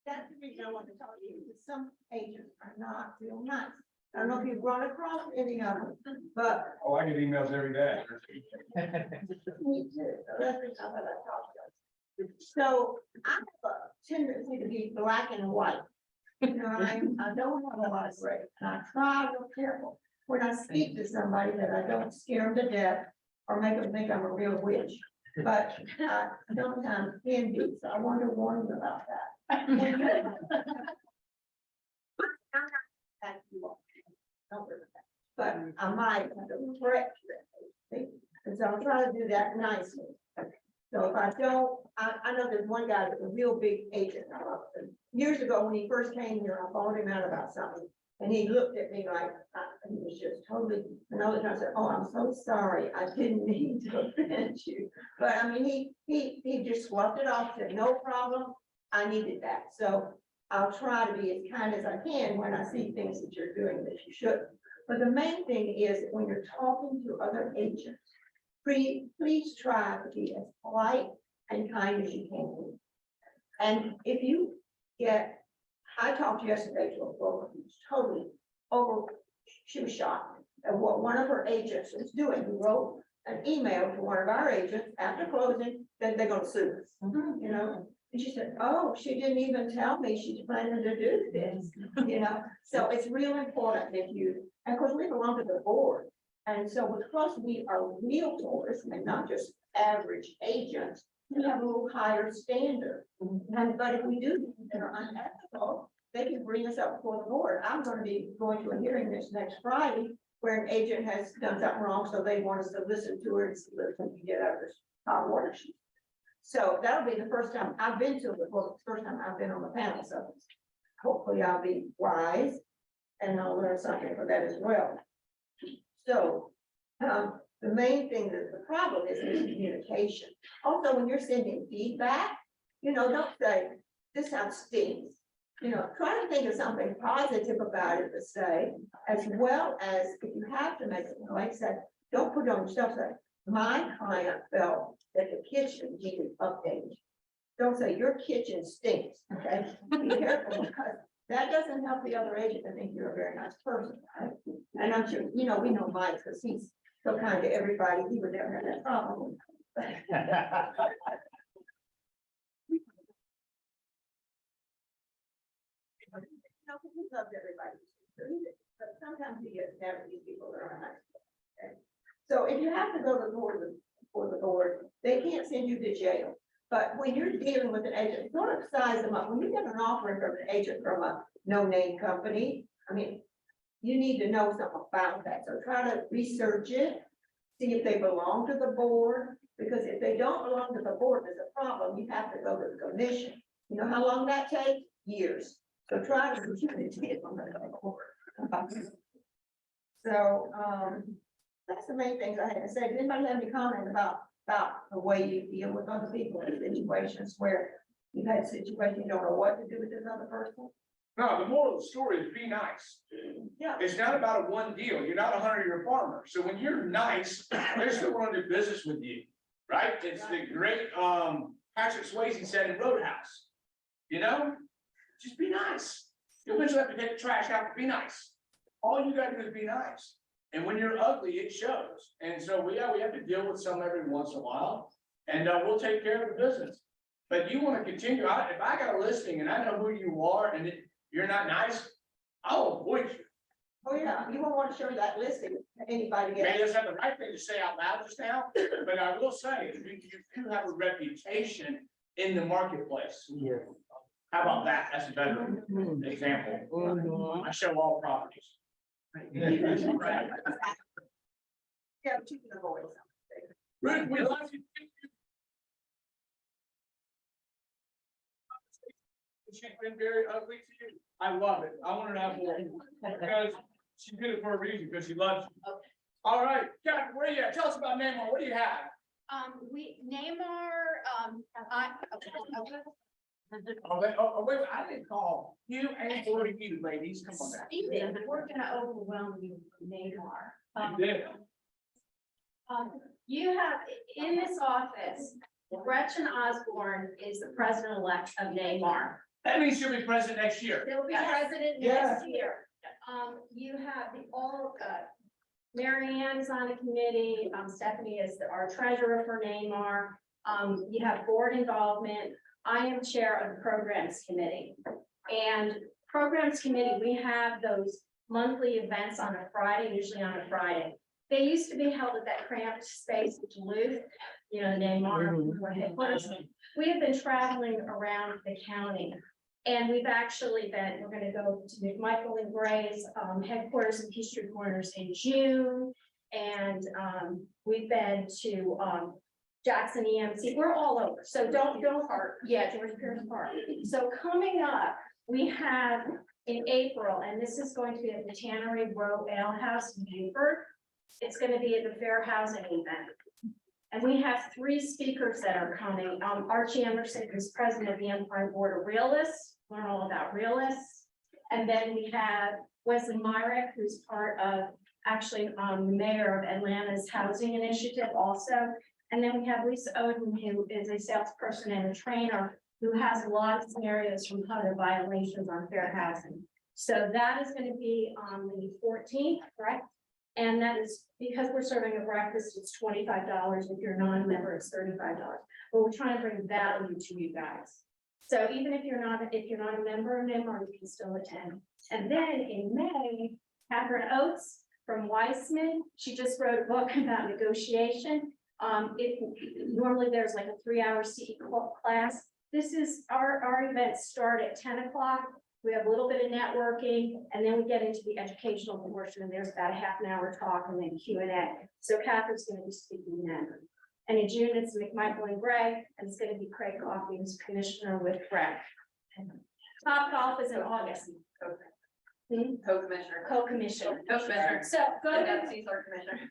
That's the reason I want to talk to you, because some agents are not real nice. I don't know if you've run across any of them, but. Oh, I get emails every day. Me too. So that's just how I talk to them. So I have a tendency to be black and white. You know, I don't have a lot of gray, and I try real careful when I speak to somebody that I don't scare them to death or make them think I'm a real witch. But I sometimes can be, so I want to warn you about that. Don't worry about that. But I might have to correct that. And so I'll try to do that nicely. So if I don't, I know there's one guy that's a real big agent. Years ago, when he first came here, I followed him out about something. And he looked at me like, he was just totally, and all the time I said, oh, I'm so sorry, I didn't mean to offend you. But I mean, he just swapped it off, said, no problem, I needed that. So I'll try to be as kind as I can when I see things that you're doing that you shouldn't. But the main thing is that when you're talking to other agents, please try to be as polite and kind as you can be. And if you get, I talked yesterday to a broker who was totally over, she was shocked at what one of her agents was doing. Who wrote an email to one of our agents after closing that they're gonna sue us, you know? And she said, oh, she didn't even tell me she's planning to do this, you know? So it's real important that you, and of course, we belong to the board. And so because we are realtors and not just average agents, we have a little higher standard. And, but if we do things that are unethical, they can bring us up before the board. I'm going to be going to a hearing this next Friday where an agent has done something wrong, so they want us to listen to her and see what we can get out of this hot water sheet. So that'll be the first time I've been to it before, the first time I've been on the panel. So hopefully I'll be wise and I'll learn something from that as well. So the main thing that the problem is communication. Also, when you're sending feedback, you know, don't say, this house stinks. You know, try to think of something positive about it to say, as well as if you have to make it, like I said, don't put it on yourself. Say, my client felt that the kitchen needed updated. Don't say your kitchen stinks, okay? Be careful because that doesn't help the other agent to think you're a very nice person, right? And I'm sure, you know, we know Mike because he's so kind to everybody. He would never have that problem. No, he loves everybody. But sometimes he gets mad at these people that are nice. Okay? So if you have to go to the board, they can't send you to jail. But when you're dealing with an agent, sort of size them up. When you get an offering from an agent from a no-name company, I mean, you need to know something about that. So try to research it, see if they belong to the board. Because if they don't belong to the board, there's a problem. You have to go to the commission. You know how long that takes? Years. So try to get on the board. So that's the main things I had to say. Does anybody have any comment about the way you deal with other people in situations where you've had situations you don't know what to do with this other person? No, the moral of the story is be nice. Yeah. It's not about a one deal. You're not a 100-year farmer. So when you're nice, they're still want to do business with you, right? It's the great Patrick Swayze said in Roadhouse. You know, just be nice. You eventually have to take the trash out, but be nice. All you gotta do is be nice. And when you're ugly, it shows. And so we have to deal with some every once in a while, and we'll take care of the business. But you want to continue. If I got a listing and I know who you are, and you're not nice, I'll avoid you. Oh yeah, you won't want to show that listing to anybody Maybe else. that's not the right thing to say out loud just now, but I will say you do have a reputation in the marketplace. Yeah. How about that? That's a better example. I show all properties. Yeah, but you can avoid something. Ruth, we love you. She's been very ugly to you. I love it. I want her to have more because she did it for a reason, because she loves you. Okay. All right, Catherine, where are you at? Tell us about NAMAR. What do you have? NAMAR, Wait, I didn't call you and 40 you ladies. Come on back. Stephen, we're gonna overwhelm you with NAMAR. You did. You have, in this office, Gretchen Osborne is the president-elect of NAMAR. That means she'll be president next year. She'll be president Yeah. next year. You have the Mary Ann is on the committee, Stephanie is our treasurer for NAMAR. You have board involvement. I am chair of the programs committee. And programs committee, we have those monthly events on a Friday, usually on a Friday. They used to be held at that cramped space in Duluth, you know, the NAMAR headquarters. We have been traveling around the county. And we've actually been, we're gonna go to McMichael and Gray's headquarters in Peachtree Corners in June. And we've been to Jackson EMC, we're all over, so don't Park, yeah, George Pierce Park. So coming up, we have in April, and this is going to be at the Tannery Row Ale House in Beaufort. It's gonna be at the Fair Housing event. And we have 3 speakers that are coming. Archie Emerson, who's president of the Empire Board of Realists, learn all about realists. And then we have Wesley Myrick, who's part of, actually, the mayor of Atlanta's housing initiative also. And then we have Lisa Oden, who is a salesperson and a trainer, who has a lot of scenarios from HUD violations on fair housing. So that is going to be on the 14th, correct? And that is because we're serving a breakfast, it's $25. If you're a non-member, it's $35. But we're trying to bring value to you guys. So even if you're not a member of NAMAR, you can still attend. And then in May, Catherine Oates from Weissman, she just wrote a book about negotiation. Normally there's like a 3-hour CE class. This is our events start at 10 o'clock. We have a little bit of networking, and then we get into the educational portion, and there's about a half an hour talk and then Q&A. So Catherine's going to be speaking then. And in June, it's McMichael and Gray, and it's going to be Craig Coffey, who's commissioner with Greg. Top Golf is in August. Co-commissioner. Co-commissioner. Co-commissioner. So go to commissioner.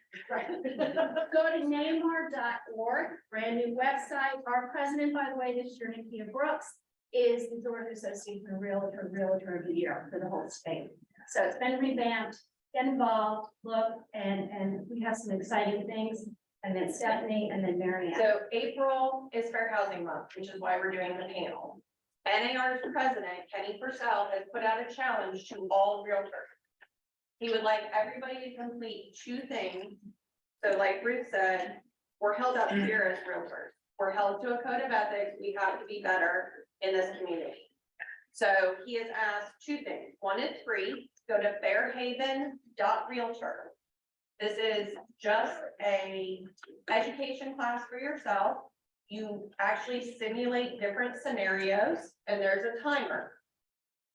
Go to namar.org, brand new website. Our president, by the way, this year, Nikia Brooks, is the Georgia Association of Realtor of the Year for the whole state. So it's been revamped, get involved, look, and we have some exciting things. And then Stephanie, and then Mary Ann. So April is Fair Housing Month, which is why we're doing the panel. NAR's president, Kenny Purcell, has put out a challenge to all realtors. He would like everybody to complete 2 things. So like Ruth said, we're held up here as realtors. We're held to a code of ethics. We have to be better in this community. So he has asked 2 things. One is free. Go to fairhaven.realtor. This is just a education class for yourself. You actually simulate different scenarios and there's a timer.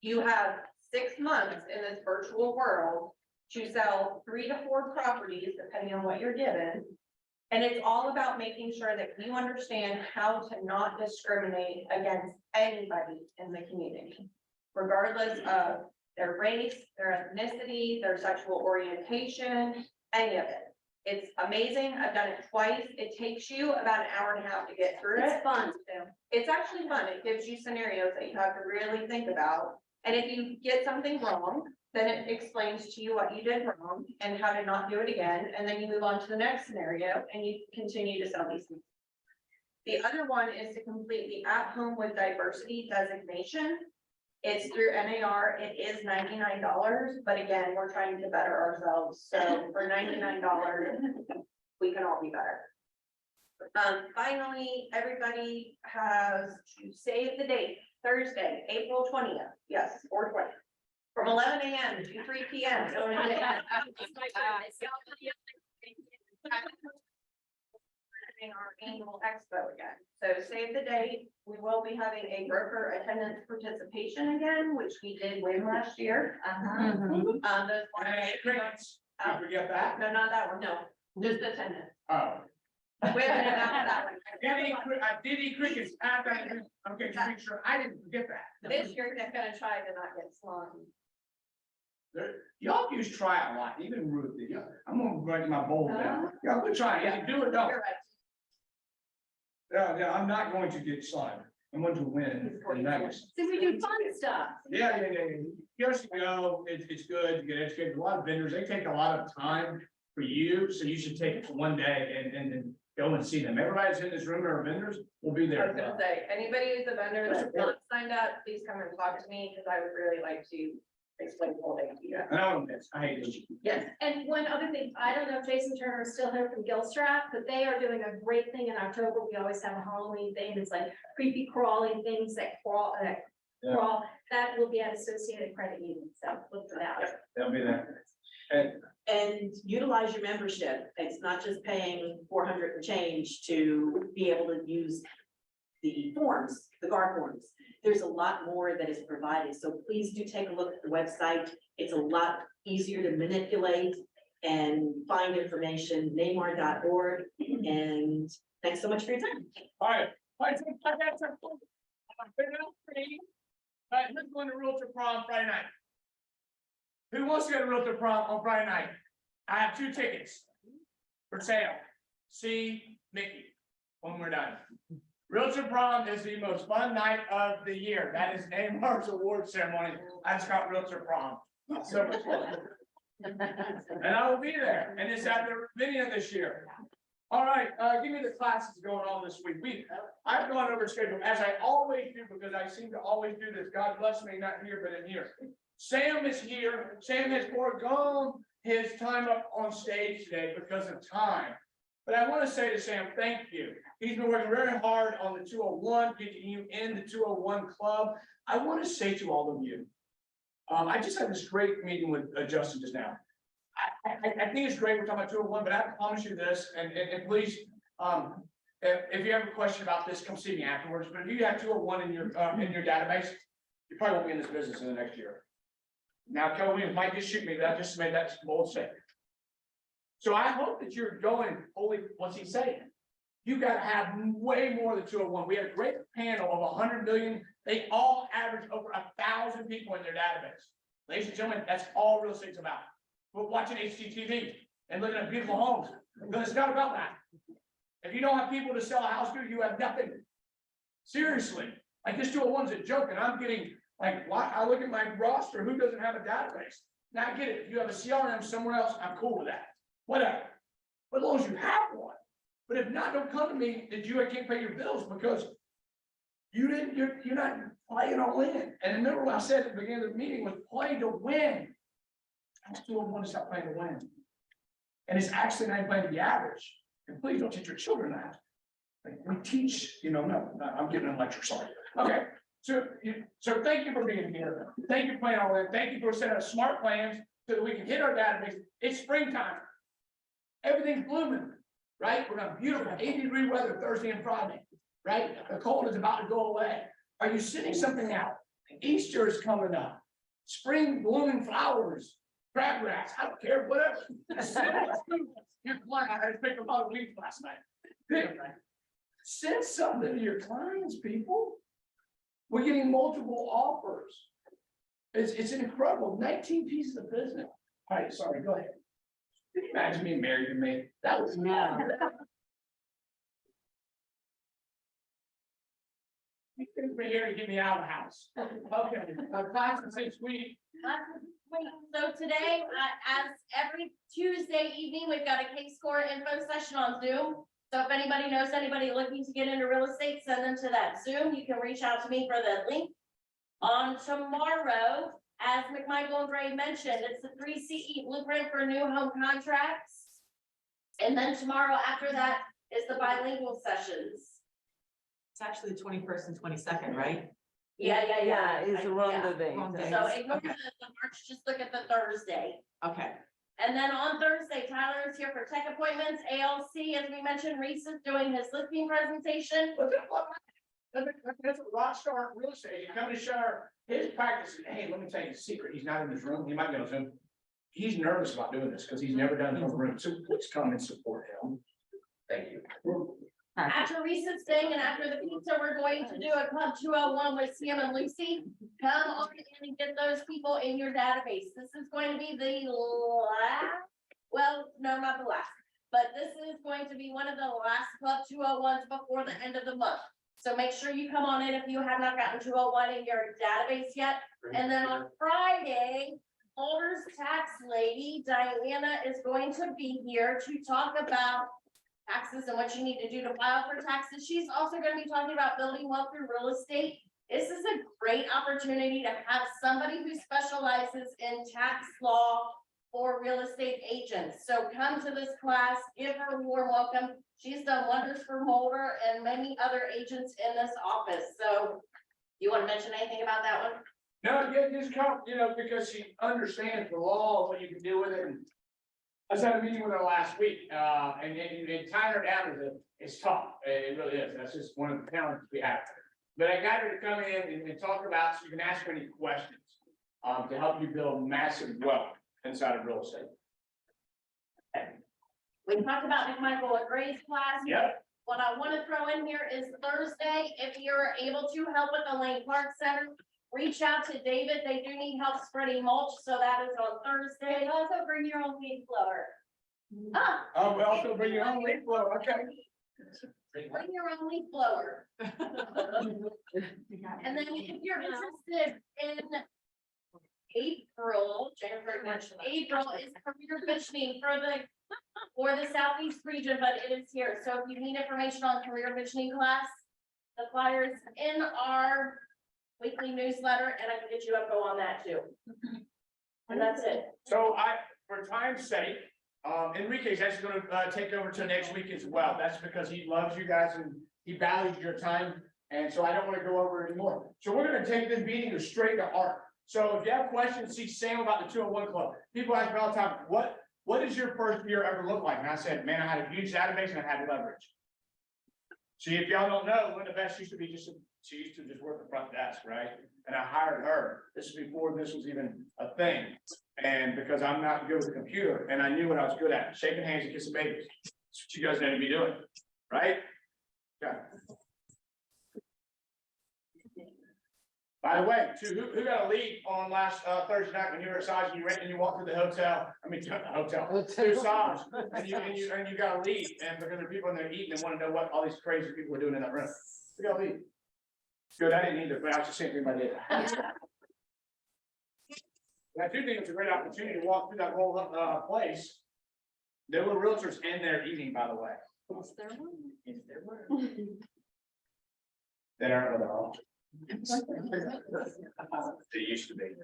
You have 6 months in this virtual world to sell 3 to 4 properties, depending on what you're given. And it's all about making sure that you understand how to not discriminate against anybody in the community, regardless of their race, their ethnicity, their sexual orientation, any of it. It's amazing. I've done it twice. It takes you about an hour and a half to get through it. It's fun too. It's actually fun. It gives you scenarios that you have to really think about. And if you get something wrong, then it explains to you what you did wrong and how to not do it again. And then you move on to the next scenario and you continue to sell these things. The other one is to complete the At Home with Diversity designation. It's through NAR. It is $99, but again, we're trying to better ourselves. So for $99, we can all be better. Finally, everybody has to save the date, Thursday, April 20th. Yes, or 20th. From 11 a.m. to 3 p.m. Our annual expo again. So save the date. We will be having a broker attendance participation again, which we did win last year. Those Crickets, don't forget that. no, not that one. No, just attendance. Oh. We haven't announced that one. Diddy Crickets, okay, to make sure I didn't forget that. This year, they're gonna try to not get slung. Y'all use try a lot, even Ruth, I'm gonna write my bowl down. Y'all could try, you can do it, though. You're right. Yeah, I'm not going to get slimed. I'm going to win. the nuggets. So we do fun stuff. Yeah. Years ago, it's good to get educated. A lot of vendors, they take a lot of time for you, so you should take it for one day and go and see them. Everybody that's in this room are vendors, will be I there. was gonna say, anybody who's a vendor that's not signed up, please come and talk to me, because I would really like to explain the whole thing to you. And I don't miss, I hate this. Yes. And one other thing, I don't know if Jason Turner is still here from Gilstrap, but they are doing a great thing in October. We always have a Halloween thing. It's like creepy crawling things that crawl, crawl. That will be at Associated Credit Union, so look for that. That'll be there. And utilize your membership. It's not just paying 400 and change to be able to use the forms, the GAR forms. There's a lot more that is provided, so please do take a look at the website. It's a lot easier to manipulate and find information, NAMAR.org, and thanks so much for your time. All right. I got some. All right, who's going to Realtor Prom Friday night? Who wants to go to Realtor Prom on Friday night? I have 2 tickets for sale. See Mickey when we're done. Realtor Prom is the most fun night of the year. That is NAMAR's award ceremony. I just got Realtor Prom. So much fun. And I will be there. And it's at the Ravinia this year. All right, give me the classes going on this week. I've gone over schedule as I always do because I seem to always do this. God bless me, not here, but in here. Sam is here. Sam has foregone his time up on stage today because of time. But I want to say to Sam, thank you. He's been working very hard on the 201, getting you in the 201 club. I want to say to all of you, I just had this great meeting with Justin just now. I think it's great we're talking about 201, but I promise you this, and please, if you have a question about this, come see me afterwards. But if you have 201 in your database, you probably won't be in this business in the next year. Now, Kelly Williams might just shoot me, but I just made that bold statement. So I hope that you're going, holy, what's he saying? You got to have way more than 201. We had a great panel of 100 million. They all average over 1,000 people in their database. Ladies and gentlemen, that's all real estate's about. We're watching HGTV and looking at beautiful homes. But it's not about that. If you don't have people to sell a house to, you have nothing. Seriously, like this 201's a joke, and I'm getting like, why? I look at my roster, who doesn't have a database? Now I get it. If you have a CRM somewhere else, I'm cool with that. Whatever. But as long as you have one. But if not, don't come to me that you can't pay your bills because you didn't, you're not playing to win. And remember what I said at the beginning of the meeting was play to win. I still want to stop playing to win. And it's actually not playing to be average. And please don't teach your children that. Like, we teach, no, I'm giving a lecture, sorry. Okay. So thank you for being here. Thank you for playing all that. Thank you for setting up smart plans so that we can hit our database. It's springtime. Everything's blooming, right? We're gonna have beautiful 80-degree weather Thursday and Friday, right? The cold is about to go away. Are you sitting something out? Easter is coming up. Spring blooming flowers, crabgrass, I don't care, whatever. Your client, I picked up all the weeds last night. Send something to your clients, people. We're getting multiple offers. It's incredible. 19 pieces of business. All right, sorry, go ahead. Can you imagine being married to me? That was No. You think we're here to get me out of the house. Okay, class is 6 weeks. So today, as every Tuesday evening, we've got a case score info session on Zoom. So if anybody knows anybody looking to get into real estate, send them to that Zoom. You can reach out to me for the link. On tomorrow, as McMichael and Ray mentioned, it's the 3 CE blueprint for new home contracts. And then tomorrow after that is the bilingual sessions. It's actually the 21st and 22nd, right? Yeah. It's wrong Yeah. today. Wrong day. So ignore Okay. the March, just look at the Thursday. Okay. And then on Thursday, Tyler is here for tech appointments, ALC, as we mentioned, Reese is doing his listing presentation. That's a rock star real estate. You come to share his practice. Hey, let me tell you a secret. He's not in this room. He might be on Zoom. He's nervous about doing this because he's never done it in a room. So please come and support him. Thank you. After Reese's thing and after the pizza, we're going to do a Club 201 with Sam and Lucy. Come on in and get those people in your database. This is going to be the last, well, no, not the last, but this is going to be one of the last Club 201s before the end of the month. So make sure you come on in if you have not gotten 201 in your database yet. And then on Friday, Boulder's tax lady, Diana, is going to be here to talk about taxes and what you need to do to file for taxes. She's also going to be talking about building wealth through real estate. This is a great great opportunity to have somebody who specializes in tax law or real estate agents. So come to this class, give her a warm welcome. She's done wonders for Mulder and many other agents in this office. So you want to mention anything about that one? No, yeah, just come, because she understands the law, what you can do with it. And I just had a meeting with her last week, and tying her down is tough. It really is. That's just one of the challenges we have. But I got her to come in and talk about, so you can ask her any questions, to help you build massive wealth inside of real estate. We talked about McMichael at Gray's class. Yep. What I want to throw in here is Thursday, if you're able to help with the Lane Park Center, reach out to David. They do need help spreading mulch, so that is on Thursday. And also bring your own weed blower. Ah, Oh, we also bring your own leaf blower, okay. bring your own leaf blower. And then if you're interested in April, January, March, April is career visioning for the southeast region, but it is here. So if you need information on career visioning class, the flyers in our weekly newsletter, and I can get you up go on that too. And that's it. So for time's sake, Enrique's actually gonna take over to next week as well. That's because he loves you guys and he values your time. And so I don't want to go over it anymore. So we're gonna take this meeting straight to heart. So if you have questions, see Sam about the 201 club. People ask me all the time, what does your first year ever look like? And I said, man, I had a huge database and I had leverage. See, if y'all don't know, Linda Best used to be she used to just work the front desk, right? And I hired her. This is before this was even a thing. And because I'm not good with the computer and I knew what I was good at, shaking hands and kissing babies. That's what you guys need to be doing, right? Okay. By the way, too, who got a lead on last Thursday night when you were at Saj and you walked through the hotel? I mean, hotel, through Saj, and you got a lead, and because there are people in there eating and want to know what all these crazy people are doing in that room. Who got a lead? Good, I didn't either, but I was just thinking about it. And I do think it's a great opportunity to walk through that whole place. There were realtors in there eating, by the way. Is there one? Is there one? They aren't at all. They used to be.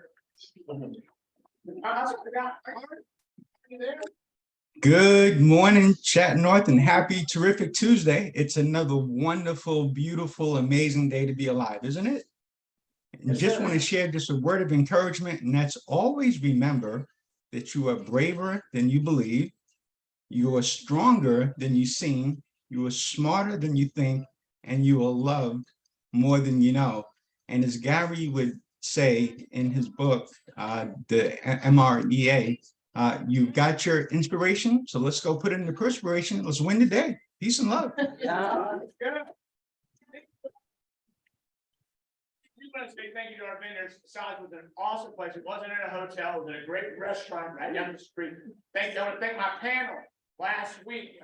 Good morning, Chat North, and happy terrific Tuesday. It's another wonderful, beautiful, amazing day to be alive, isn't it? And just want to share just a word of encouragement, and that's always remember that you are braver than you believe, you are stronger than you seem, you are smarter than you think, and you are loved more than you know. And as Gary would say in his book, the MREA, you got your inspiration, so let's go put it into perspiration. Let's win the day. Peace and love. Want to say thank you to our vendors. Saj was an awesome place. It wasn't in a hotel. It was in a great restaurant right down the street. Thank you. I want to thank my panel last week.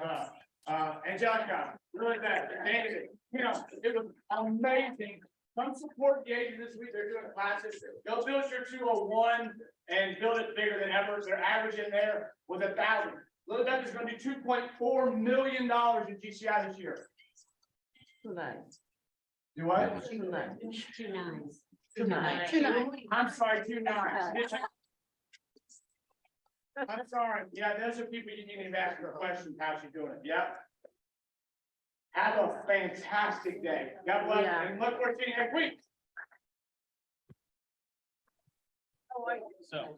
Angelica, really bad. Amazing. It was amazing. Come support the agent this week. They're doing classes. Go build your 201 and build it bigger than ever. Their average in there was 1,000. Little Beth is going to do $2.4 million in GCI this year. Do what? 2 nines. I'm sorry, 2 nines. I'm sorry. Yeah, those are people you can even ask her questions. How's she doing it? Yep. Have a fantastic day. God bless you. And look forward to seeing you next week. So.